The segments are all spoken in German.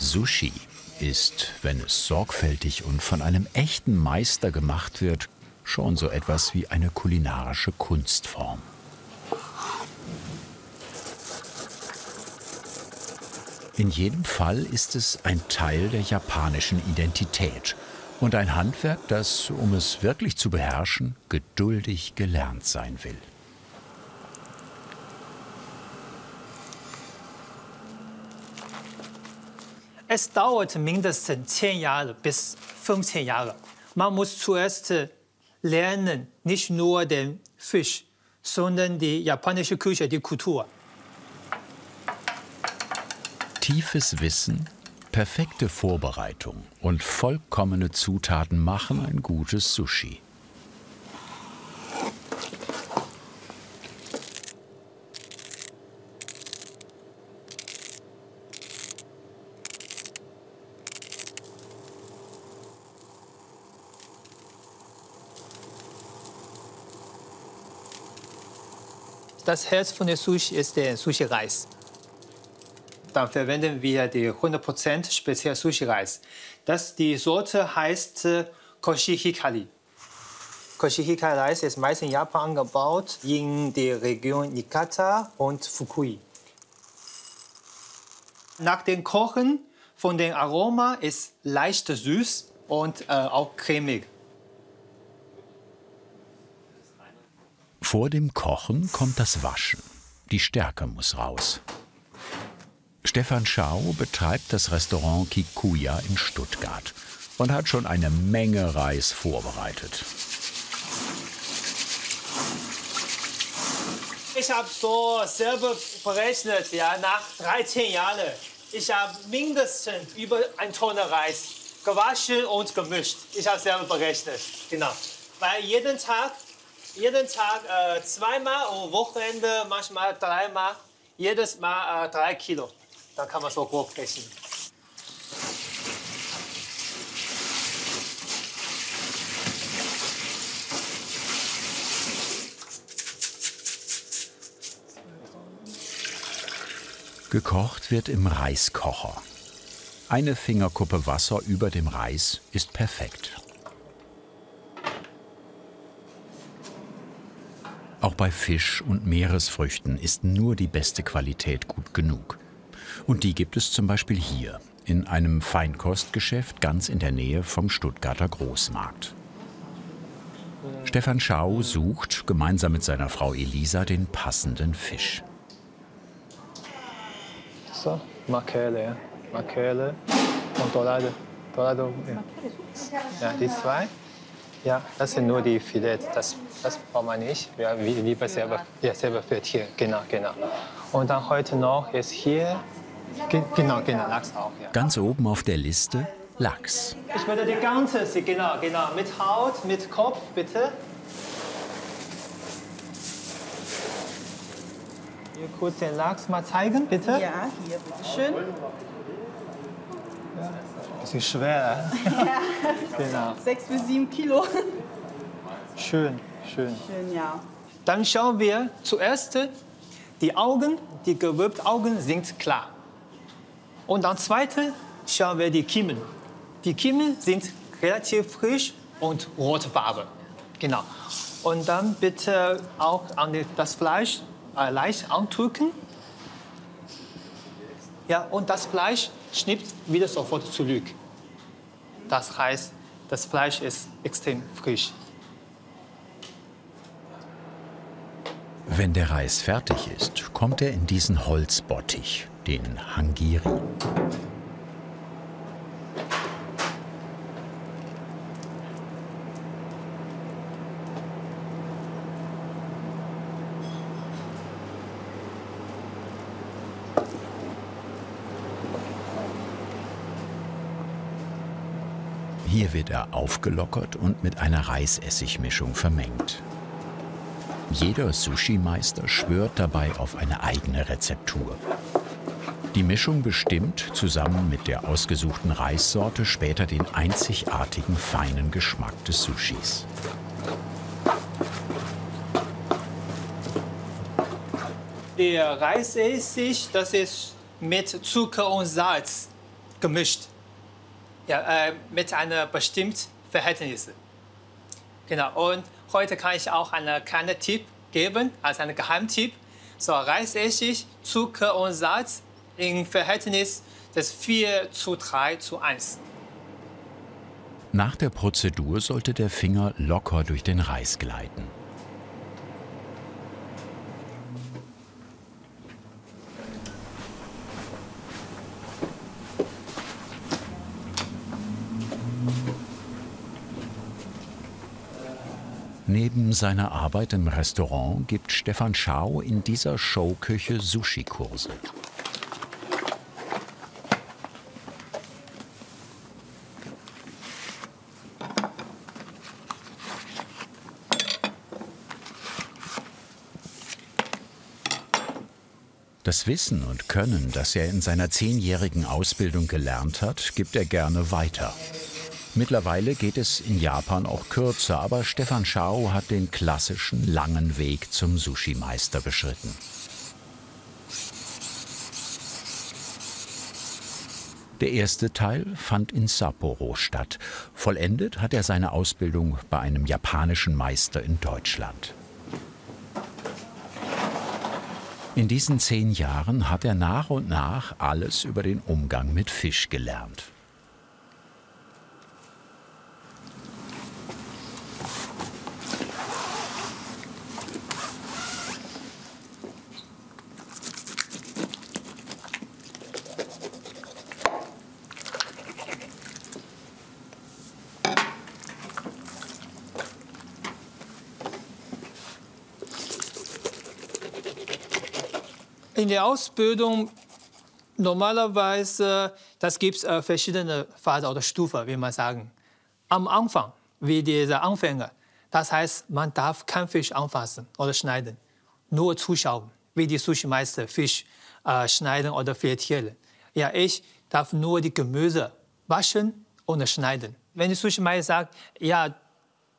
Sushi ist, wenn es sorgfältig und von einem echten Meister gemacht wird, schon so etwas wie eine kulinarische Kunstform. In jedem Fall ist es ein Teil der japanischen Identität und ein Handwerk, das, um es wirklich zu beherrschen, geduldig gelernt sein will. Es dauert mindestens 10 Jahre bis 15 Jahre. Man muss zuerst lernen, nicht nur den Fisch, sondern die japanische Küche, die Kultur. Tiefes Wissen, perfekte Vorbereitung und vollkommene Zutaten machen ein gutes Sushi. Das Herz von der Sushi ist der Sushi-Reis. Dann verwenden wir die 100% speziell Sushi-Reis. Die Sorte heißt Koshihikari. Koshihikari-Reis ist meist in Japan angebaut, in der Region Niigata und Fukui. Nach dem Kochen von dem Aroma ist leicht süß und auch cremig. Vor dem Kochen kommt das Waschen. Die Stärke muss raus. Stefan Schau betreibt das Restaurant Kikuya in Stuttgart und hat schon eine Menge Reis vorbereitet. Ich habe so selber berechnet, ja, nach 13 Jahren. Ich habe mindestens über 1 Tonne Reis gewaschen und gemischt. Ich habe selber berechnet, genau. Weil jeden Tag zweimal und Wochenende manchmal 3-mal, jedes Mal 3 Kilo. Dann kann man so grob rechnen. Gekocht wird im Reiskocher. Eine Fingerkuppe Wasser über dem Reis ist perfekt. Auch bei Fisch und Meeresfrüchten ist nur die beste Qualität gut genug. Und die gibt es zum Beispiel hier, in einem Feinkostgeschäft ganz in der Nähe vom Stuttgarter Großmarkt. Stefan Schau sucht gemeinsam mit seiner Frau Elisa den passenden Fisch. So, Makrele, Makrele und Dorado. Dorado, ja. Ja, die 2. Ja, das sind nur die Filets, das braucht man nicht. Wir lieber selber filetieren, genau. Und dann heute noch ist hier, genau, Lachs auch, ja. Ganz oben auf der Liste Lachs. Ich werde die ganze, genau, mit Haut, mit Kopf, bitte. Hier kurz den Lachs mal zeigen, bitte. Ja, hier, bitteschön. Ja, das ist schwer. Ja, genau. 6 bis 7 Kilo. Schön. Schön, ja. Dann schauen wir zuerst, die Augen, die gewölbten Augen sind klar. Und dann zweite schauen wir die Kiemen. Die Kiemen sind relativ frisch und rote Farbe. Genau. Und dann bitte auch das Fleisch leicht andrücken. Ja, und das Fleisch schnippt wieder sofort zurück. Das heißt, das Fleisch ist extrem frisch. Wenn der Reis fertig ist, kommt er in diesen Holzbottich, den Hangiri. Hier wird er aufgelockert und mit einer Reisessigmischung vermengt. Jeder Sushi-Meister schwört dabei auf eine eigene Rezeptur. Die Mischung bestimmt zusammen mit der ausgesuchten Reissorte später den einzigartigen feinen Geschmack des Sushis. Der Reisessig, das ist mit Zucker und Salz gemischt. Ja, mit einer bestimmten Verhältnis. Genau. Und heute kann ich auch einen kleinen Tipp geben, als einen Geheimtipp. So, Reisessig, Zucker und Salz im Verhältnis des 4:3:1. Nach der Prozedur sollte der Finger locker durch den Reis gleiten. Neben seiner Arbeit im Restaurant gibt Stefan Schau in dieser Showküche Sushi-Kurse. Das Wissen und Können, das er in seiner 10-jährigen Ausbildung gelernt hat, gibt er gerne weiter. Mittlerweile geht es in Japan auch kürzer, aber Stefan Schau hat den klassischen langen Weg zum Sushi-Meister beschritten. Der erste Teil fand in Sapporo statt. Vollendet hat er seine Ausbildung bei einem japanischen Meister in Deutschland. In diesen 10 Jahren hat er nach und nach alles über den Umgang mit Fisch gelernt. In der Ausbildung normalerweise, das gibt es verschiedene Phasen oder Stufen, wie man sagen. Am Anfang, wie dieser Anfänger, das heißt, man darf keinen Fisch anfassen oder schneiden, nur zuschauen, wie die Sushi-Meister Fisch schneiden oder filetieren. Ja, ich darf nur die Gemüse waschen und schneiden. Wenn die Sushi-Meister sagt, ja,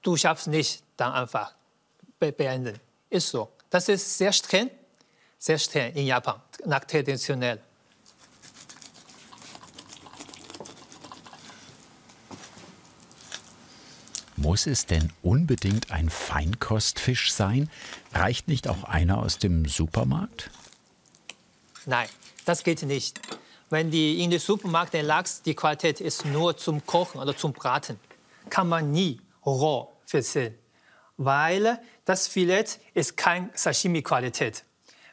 du schaffst nicht, dann einfach beenden. Ist so. Das ist sehr streng in Japan, nach traditionell. Muss es denn unbedingt ein Feinkostfisch sein? Reicht nicht auch einer aus dem Supermarkt? Nein, das geht nicht. Wenn in der Supermarkt der Lachs, die Qualität ist nur zum Kochen oder zum Braten, kann man nie roh verzehren, weil das Filet ist keine Sashimi-Qualität.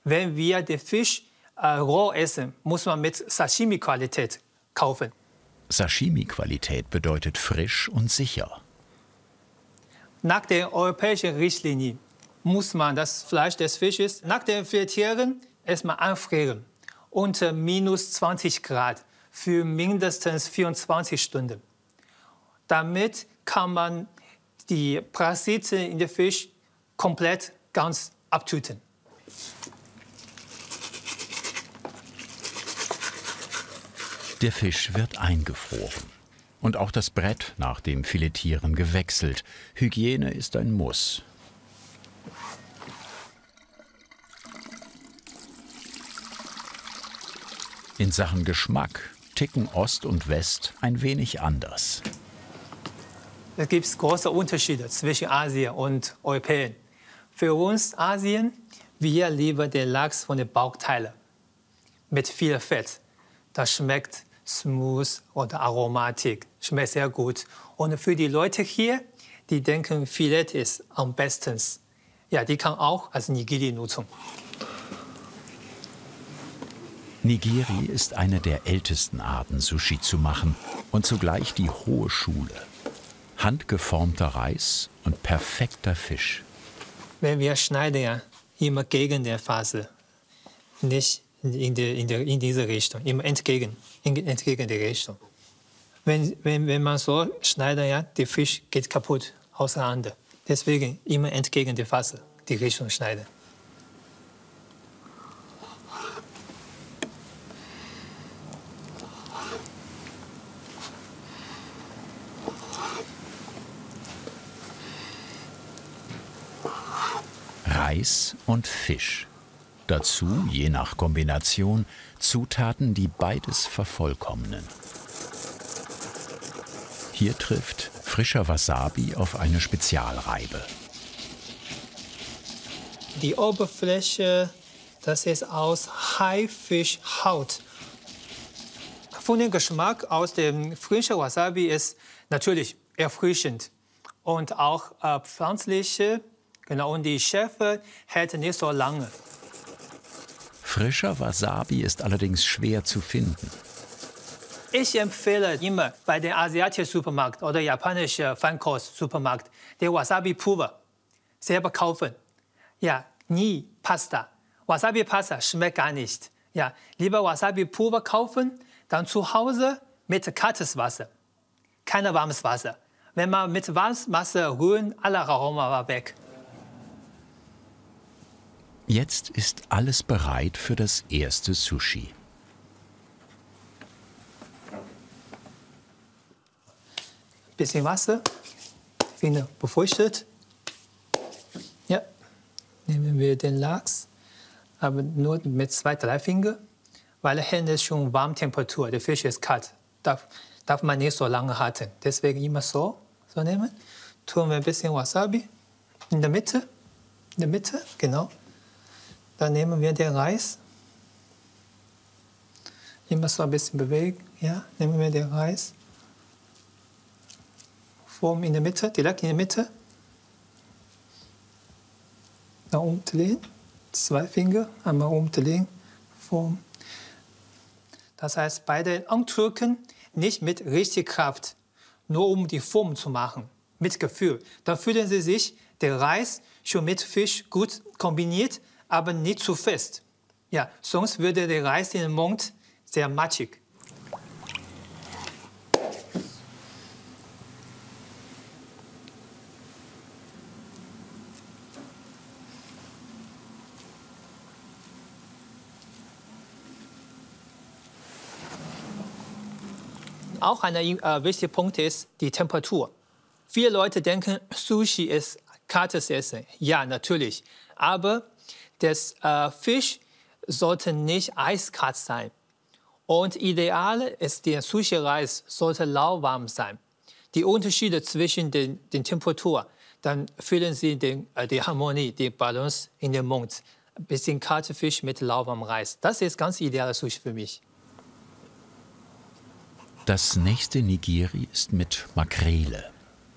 Wenn wir den Fisch roh essen, muss man mit Sashimi-Qualität kaufen. Sashimi-Qualität bedeutet frisch und sicher. Nach der europäischen Richtlinie muss man das Fleisch des Fisches nach dem Filetieren erstmal einfrieren unter minus 20 Grad für mindestens 24 Stunden. Damit kann man die Parasiten in den Fisch komplett ganz abtöten. Der Fisch wird eingefroren. Und auch das Brett nach dem Filetieren gewechselt. Hygiene ist ein Muss. In Sachen Geschmack ticken Ost und West ein wenig anders. Es gibt große Unterschiede zwischen Asien und Europäern. Für uns Asien, wir lieben den Lachs von den Bauchteilen mit viel Fett. Das schmeckt smooth und aromatisch, schmeckt sehr gut. Und für die Leute hier, die denken, Filet ist am besten. Ja, die kann auch als Nigiri nutzen. Nigiri ist eine der ältesten Arten, Sushi zu machen und zugleich die hohe Schule. Handgeformter Reis und perfekter Fisch. Wenn wir schneiden, ja, immer gegen die Faser, nicht in diese Richtung, immer entgegen die Richtung. Wenn man so schneidet, ja, der Fisch geht kaputt auseinander. Deswegen immer entgegen die Faser, die Richtung schneiden. Reis und Fisch. Dazu, je nach Kombination, Zutaten, die beides vervollkommnen. Hier trifft frischer Wasabi auf eine Spezialreibe. Die Oberfläche, das ist aus Haifischhaut. Von dem Geschmack aus dem frischen Wasabi ist natürlich erfrischend und auch pflanzliche, genau, und die Schärfe hält nicht so lange. Frischer Wasabi ist allerdings schwer zu finden. Ich empfehle immer bei dem asiatischen Supermarkt oder japanischen Feinkost-Supermarkt den Wasabi-Pulver selber kaufen. Ja, nie Pasta. Wasabi-Pasta schmeckt gar nicht. Ja, lieber Wasabi-Pulver kaufen, dann zu Hause mit kaltes Wasser. Kein warmes Wasser. Wenn man mit warmes Wasser rühren, alle Aroma war weg. Jetzt ist alles bereit für das erste Sushi. Bisschen Wasser, Finger befeuchtet. Ja, nehmen wir den Lachs, aber nur mit 2, 3 Fingern, weil der Hände ist schon Warmtemperatur, der Fisch ist kalt, darf man nicht so lange halten. Deswegen immer so nehmen. Tun wir ein bisschen Wasabi in der Mitte, genau. Dann nehmen wir den Reis, immer so ein bisschen bewegen, ja, nehmen wir den Reis. Form in der Mitte, direkt in der Mitte. Nach unten legen, 2 Finger, einmal umdrehen, Form. Das heißt, bei den Andrücken nicht mit richtig Kraft, nur um die Form zu machen, mit Gefühl. Dann fühlen Sie sich, der Reis schon mit Fisch gut kombiniert, aber nicht zu fest. Ja, sonst würde der Reis in den Mund sehr matschig. Auch ein wichtiger Punkt ist die Temperatur. Viele Leute denken, Sushi ist kaltes Essen. Ja, natürlich. Aber das Fisch sollte nicht eiskalt sein. Und ideal ist, der Sushi-Reis sollte lauwarm sein. Die Unterschiede zwischen den Temperaturen, dann fühlen Sie die Harmonie, die Balance in den Mund. Ein bisschen kalter Fisch mit lauwarmem Reis. Das ist ganz ideales Sushi für mich. Das nächste Nigiri ist mit Makrele.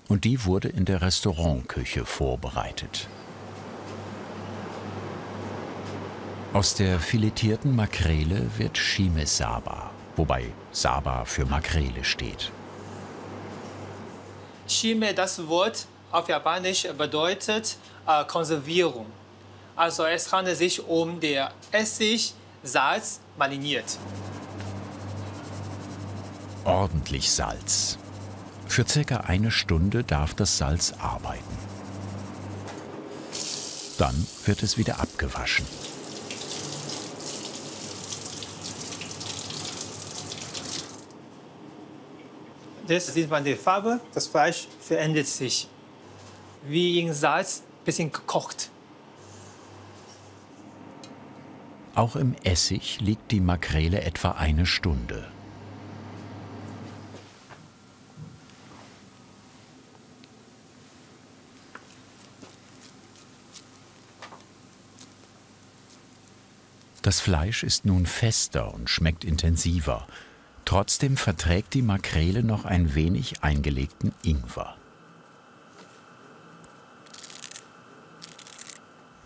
Und die wurde in der Restaurantküche vorbereitet. Aus der filetierten Makrele wird Shime-Saba, wobei Saba für Makrele steht. Shime, das Wort auf Japanisch bedeutet Konservierung. Also es handelt sich um der Essig, Salz, mariniert. Ordentlich Salz. Für circa 1 Stunde darf das Salz arbeiten. Dann wird es wieder abgewaschen. Das sieht man die Farbe, das Fleisch verändert sich. Wie in Salz, ein bisschen gekocht. Auch im Essig liegt die Makrele etwa 1 Stunde. Das Fleisch ist nun fester und schmeckt intensiver. Trotzdem verträgt die Makrele noch ein wenig eingelegten Ingwer.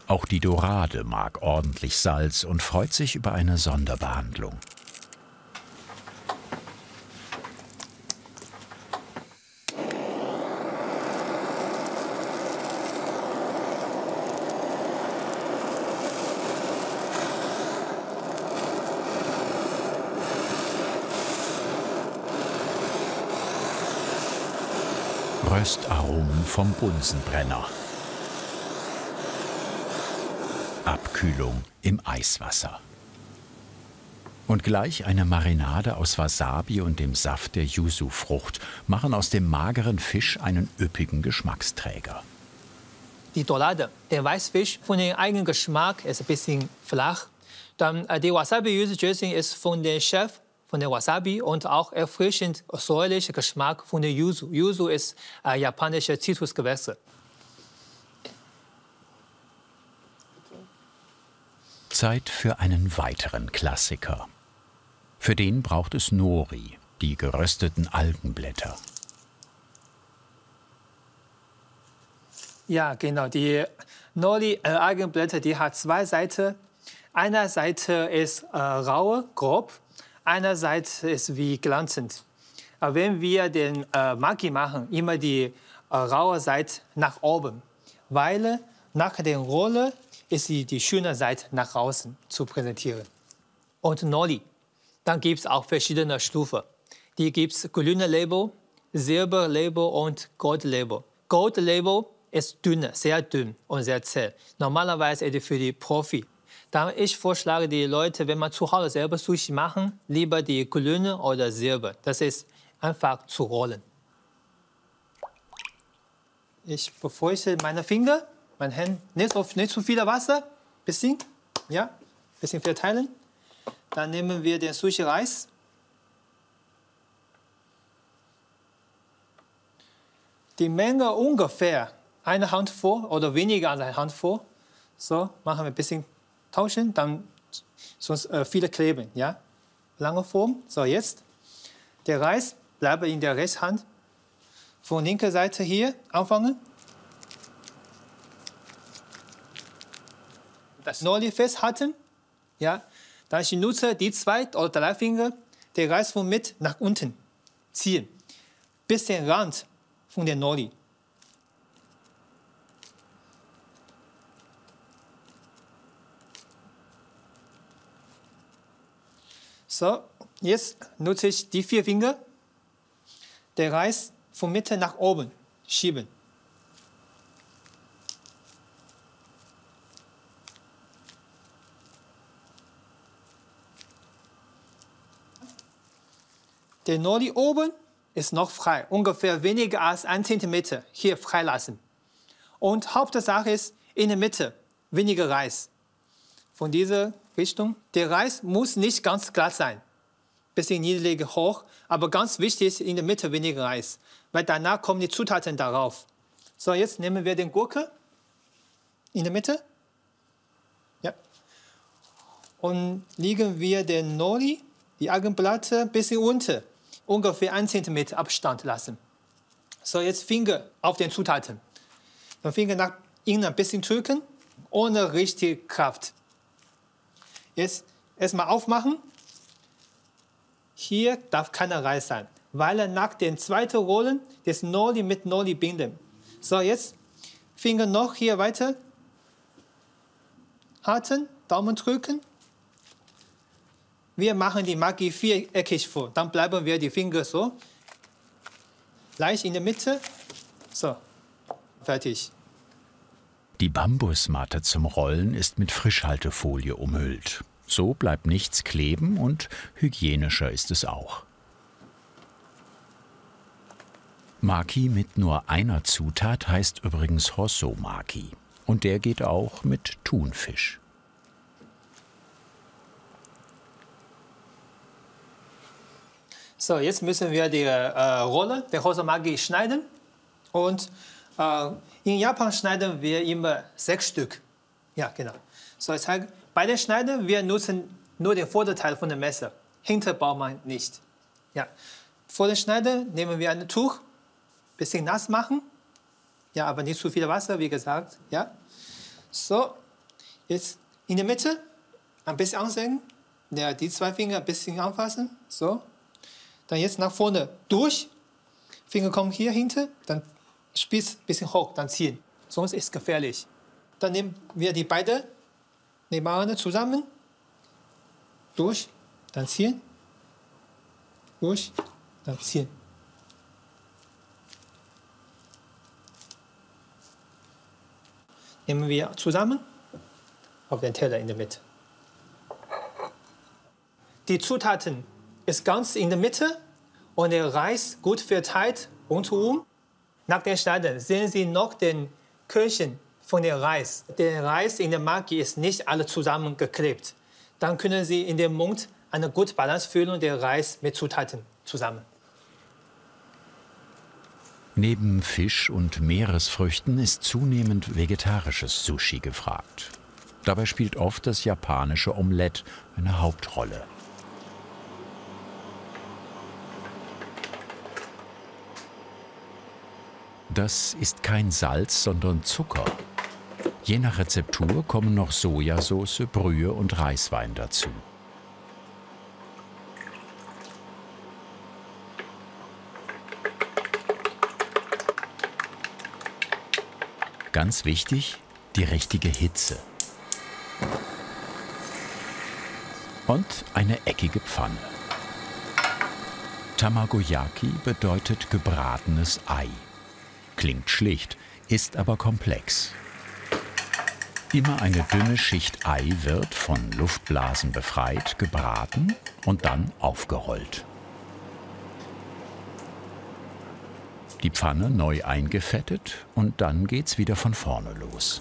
Auch die Dorade mag ordentlich Salz und freut sich über eine Sonderbehandlung. Röstaromen vom Bunsenbrenner. Abkühlung im Eiswasser. Und gleich eine Marinade aus Wasabi und dem Saft der Yuzu-Frucht machen aus dem mageren Fisch einen üppigen Geschmacksträger. die Dorade. Der Weißfisch von dem eigenen Geschmack ist ein bisschen flach. Dann die Wasabi-Yuzu-Dressing ist von dem Chef, von der Wasabi und auch erfrischend säuerlicher Geschmack von der Yuzu. Yuzu ist japanische Zitrusgewächse. Zeit für einen weiteren Klassiker. Für den braucht es Nori, die gerösteten Algenblätter. Ja, genau. Die Nori-Algenblätter, die hat zwei Seiten. Eine Seite ist rau, grob, eine Seite ist wie glänzend. Wenn wir den Maki machen, immer die raue Seite nach oben, weil nach der Rolle ist die schöne Seite nach außen zu präsentieren. Und Nori, dann gibt es auch verschiedene Stufen. Die gibt es grüne Label, Silber Label und Gold Label. Gold Label ist dünn, sehr dünn und sehr zäh. Normalerweise ist es für die Profi. Dann ich vorschlage die Leute, wenn man zu Hause selber Sushi machen, lieber die grüne oder Silber. Das ist einfach zu rollen. Ich befeuchte meine Finger, meine Hände, nicht zu viel Wasser, bisschen, ja, bisschen verteilen. Dann nehmen wir den Sushi-Reis. Die Menge ungefähr eine Handvoll oder weniger als eine Handvoll. So, machen wir ein bisschen tauschen, dann sonst viele kleben, ja. Lange Form. So, jetzt. Der Reis bleibt in der rechten Hand. Von linker Seite hier anfangen. Das Nori festhalten. Ja. Dann ich nutze die 2 oder 3 Finger, den Reis von mit nach unten ziehen. Bis den Rand von der Nori. So, jetzt nutze ich die 4 Finger, den Reis von Mitte nach oben schieben. Der Nori oben ist noch frei, ungefähr weniger als 1 cm hier freilassen. Und Hauptsache ist in der Mitte weniger Reis. Von dieser Richtung. Der Reis muss nicht ganz glatt sein. Bisschen niedrig, hoch. Aber ganz wichtig ist in der Mitte weniger Reis. Weil danach kommen die Zutaten darauf. So, jetzt nehmen wir den Gurke in der Mitte. Ja. Und legen wir den Nori, die Algenblätter, ein bisschen unter. Ungefähr 1 cm Abstand lassen. So, jetzt Finger auf den Zutaten. Dann Finger nach innen ein bisschen drücken, ohne richtige Kraft. Jetzt erstmal aufmachen. Hier darf keiner Reis sein, weil nach dem zweiten Rollen das Nori mit Nori binden. So, jetzt Finger noch hier weiter. Halten, Daumen drücken. Wir machen die Maki viereckig vor. Dann bleiben wir die Finger so. Leicht in der Mitte. So, fertig. Die Bambusmatte zum Rollen ist mit Frischhaltefolie umhüllt. So bleibt nichts kleben und hygienischer ist es auch. Maki mit nur einer Zutat heißt übrigens Hossomaki. Und der geht auch mit Thunfisch. So, jetzt müssen wir die Rolle der Hossomaki schneiden. Und in Japan schneiden wir immer 6 Stück. Ja, genau. So, ich zeige, bei der Schneiden, wir nutzen nur den Vorderteil von dem Messer. Hinter braucht man nicht. Ja. Vor der Schneiden nehmen wir ein Tuch, bisschen nass machen. Ja, aber nicht zu viel Wasser, wie gesagt. Ja. So, jetzt in der Mitte ein bisschen ansenken. Ja, die 2 Finger ein bisschen anfassen. So. Dann jetzt nach vorne durch. Finger kommen hier hinter, dann Spitz ein bisschen hoch, dann ziehen. Sonst ist es gefährlich. Dann nehmen wir die beiden nebeneinander zusammen. Durch, dann ziehen. Durch, dann ziehen. Nehmen wir zusammen auf den Teller in der Mitte. Die Zutaten ist ganz in der Mitte und der Reis gut verteilt rundherum. Nach dem Schneiden sehen Sie noch den Körnchen von dem Reis. Der Reis in der Maki ist nicht alle zusammengeklebt. Dann können Sie in den Mund eine gute Balance fühlen, der Reis mit Zutaten zusammen. Neben Fisch und Meeresfrüchten ist zunehmend vegetarisches Sushi gefragt. Dabei spielt oft das japanische Omelett eine Hauptrolle. Das ist kein Salz, sondern Zucker. Je nach Rezeptur kommen noch Sojasauce, Brühe und Reiswein dazu. Ganz wichtig, die richtige Hitze. Und eine eckige Pfanne. Tamagoyaki bedeutet gebratenes Ei. Klingt schlicht, ist aber komplex. Immer eine dünne Schicht Ei wird, von Luftblasen befreit, gebraten und dann aufgerollt. Die Pfanne neu eingefettet und dann geht's wieder von vorne los.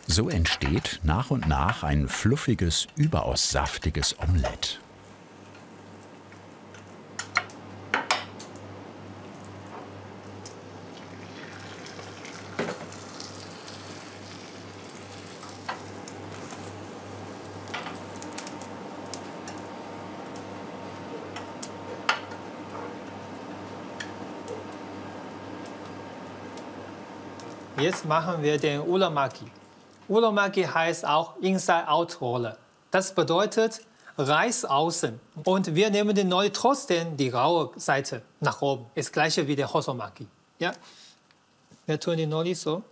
So entsteht nach und nach ein fluffiges, überaus saftiges Omelett. Jetzt machen wir den Uramaki. Uramaki heißt auch Inside-Out-Rolle. Das bedeutet Reis außen. Und wir nehmen den Nori trotzdem die raue Seite nach oben. Das gleiche wie der Hosomaki. Ja? Wir tun die Nori so.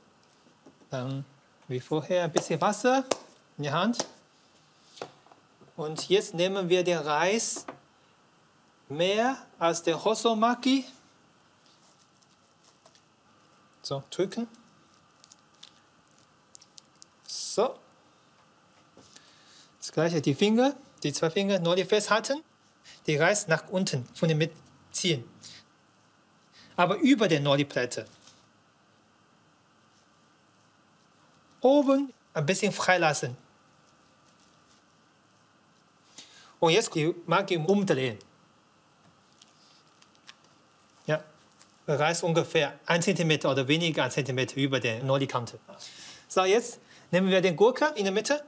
Dann wie vorher ein bisschen Wasser in die Hand. Und jetzt nehmen wir den Reis mehr als der Hosomaki. So, drücken. So. Das gleiche, die Finger, die zwei Finger Nori festhalten, die Reis nach unten von der Mitte ziehen. Aber über der Nori-Platte. Oben ein bisschen freilassen. Und jetzt die Maki umdrehen. Ja. Reis ungefähr 1 cm oder weniger 1 cm über der Nori-Kante. So, jetzt nehmen wir den Gurke in der Mitte.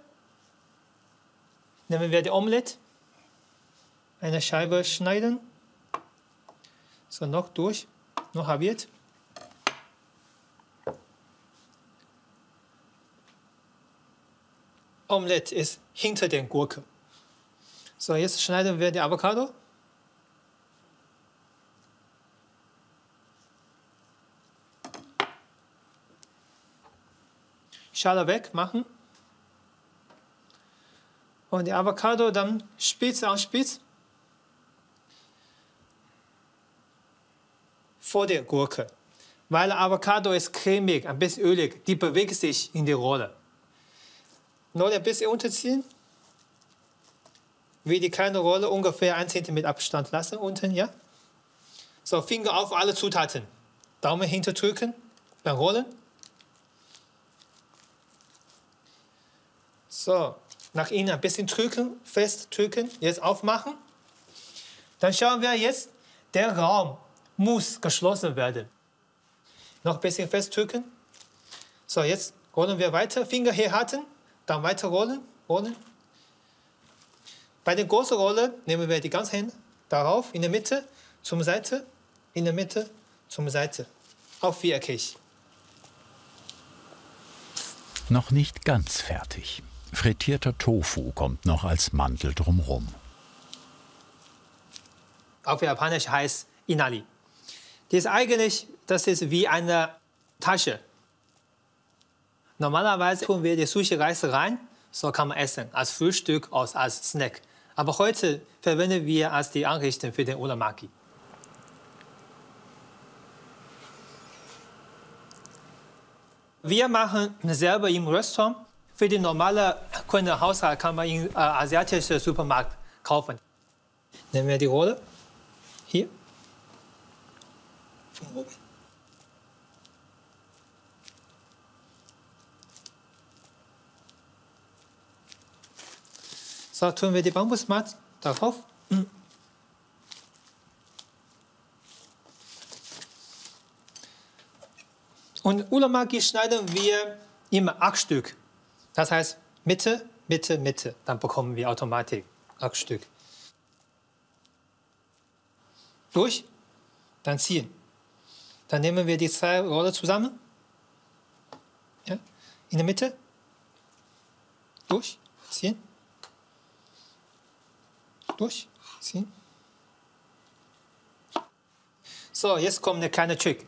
Nehmen wir die Omelette. Eine Scheibe schneiden. So, noch durch. Noch halbiert. Omelette ist hinter der Gurke. So, jetzt schneiden wir die Avocado. Schale wegmachen. Und die Avocado dann spitz an spitz vor der Gurke. Weil Avocado ist cremig, ein bisschen ölig, die bewegt sich in die Rolle. Nur ein bisschen unterziehen. Wie die kleine Rolle ungefähr 1 cm Abstand lassen unten, ja? So, Finger auf alle Zutaten. Daumen hinterdrücken, beim Rollen. So, nach innen ein bisschen drücken, fest drücken, jetzt aufmachen. Dann schauen wir jetzt, der Raum muss geschlossen werden. Noch ein bisschen fest drücken. So, jetzt rollen wir weiter, Finger herhalten, dann weiter rollen, rollen. Bei der großen Rolle nehmen wir die ganzen Hände darauf, in der Mitte, zur Seite, in der Mitte, zur Seite. Auch viereckig. Noch nicht ganz fertig. Frittierter Tofu kommt noch als Mantel drumherum. Auf Japanisch heißt Inari. Das ist wie eine Tasche. Normalerweise tun wir die Sushi-Reis rein, so kann man essen, als Frühstück, als Snack. Aber heute verwenden wir als die Anrichten für den Uramaki. Wir machen selber im Restaurant. Für den normalen Kundenhaushalt kann man im asiatischen Supermarkt kaufen. Nehmen wir die Rolle. Hier. Von oben. So, tun wir die Bambusmatte darauf. Und Uramaki schneiden wir immer 8 Stück. Das heißt Mitte, Mitte, Mitte. Dann bekommen wir automatisch 8 Stück. Durch, dann ziehen. Dann nehmen wir die 2 Rollen zusammen. Ja, in der Mitte. Durch, ziehen. Durch, ziehen. So, jetzt kommt ein kleiner Trick.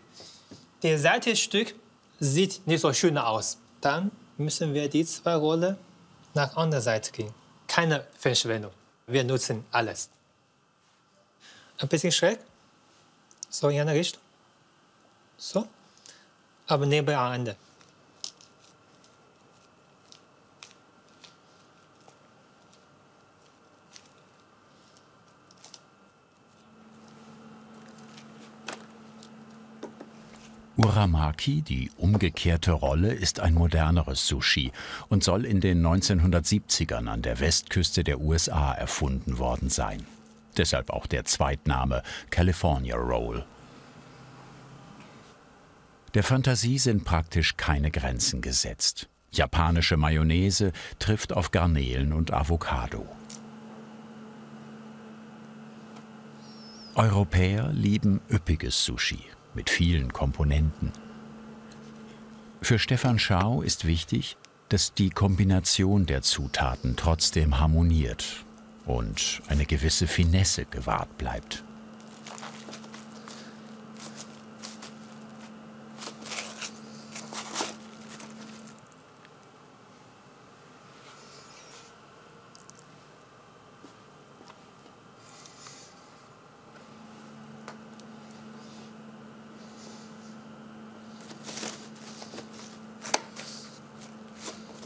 Das Seitenstück sieht nicht so schön aus. Dann müssen wir die 2 Rollen nach der anderen Seite gehen. Keine Verschwendung. Wir nutzen alles. Ein bisschen schräg. So in eine Richtung. So. Aber nebeneinander. Uramaki, die umgekehrte Rolle, ist ein moderneres Sushi und soll in den 1970ern an der Westküste der USA erfunden worden sein. Deshalb auch der Zweitname California Roll. Der Fantasie sind praktisch keine Grenzen gesetzt. Japanische Mayonnaise trifft auf Garnelen und Avocado. Europäer lieben üppiges Sushi mit vielen Komponenten. Für Stefan Schau ist wichtig, dass die Kombination der Zutaten trotzdem harmoniert und eine gewisse Finesse gewahrt bleibt.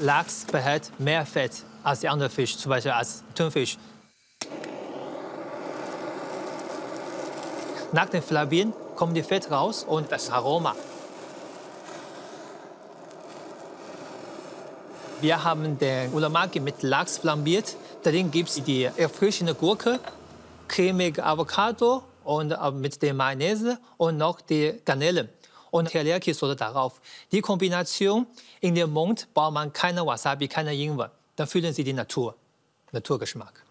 Lachs behält mehr Fett als die anderen Fische, zum Beispiel als Thunfisch. Nach dem Flambieren kommt die Fett raus und das Aroma. Wir haben den Uramaki mit Lachs flambiert. Darin gibt es die erfrischende Gurke, cremige Avocado und mit der Mayonnaise und noch die Garnelen. Und Teriyaki-Soße darauf. Die Kombination in den Mund braucht man keine Wasabi, keine Ingwer. Dann fühlen Sie die Naturgeschmack.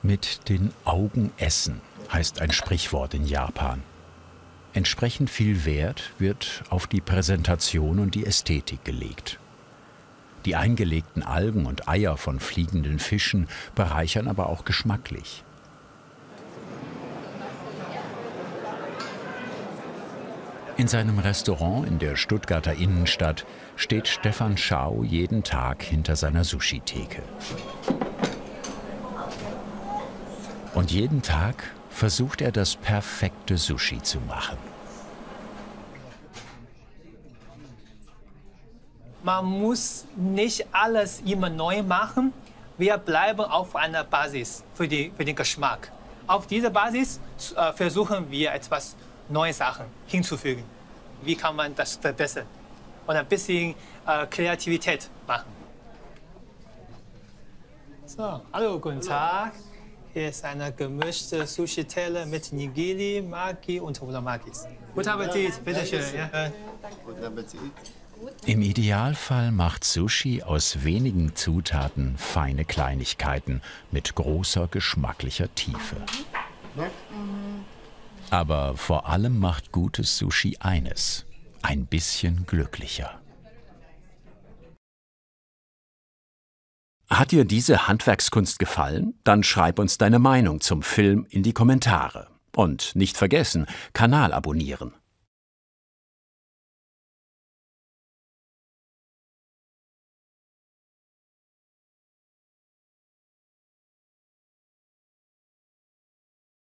Mit den Augen essen heißt ein Sprichwort in Japan. Entsprechend viel Wert wird auf die Präsentation und die Ästhetik gelegt. Die eingelegten Algen und Eier von fliegenden Fischen bereichern aber auch geschmacklich. In seinem Restaurant in der Stuttgarter Innenstadt steht Stefan Schau jeden Tag hinter seiner Sushi-Theke. Und jeden Tag versucht er, das perfekte Sushi zu machen. Man muss nicht alles immer neu machen. Wir bleiben auf einer Basis für den Geschmack. Auf dieser Basis versuchen wir etwas neue Sachen hinzufügen. Wie kann man das verbessern? Und ein bisschen Kreativität machen. So, hallo, guten Tag. Hier ist eine gemischte Sushi-Teller mit Nigiri, Maki und Uramakis. Guten Appetit, bitteschön. Ja. Guten Appetit. Im Idealfall macht Sushi aus wenigen Zutaten feine Kleinigkeiten mit großer geschmacklicher Tiefe. Aber vor allem macht gutes Sushi eines: ein bisschen glücklicher. Hat dir diese Handwerkskunst gefallen? Dann schreib uns deine Meinung zum Film in die Kommentare. Und nicht vergessen, Kanal abonnieren.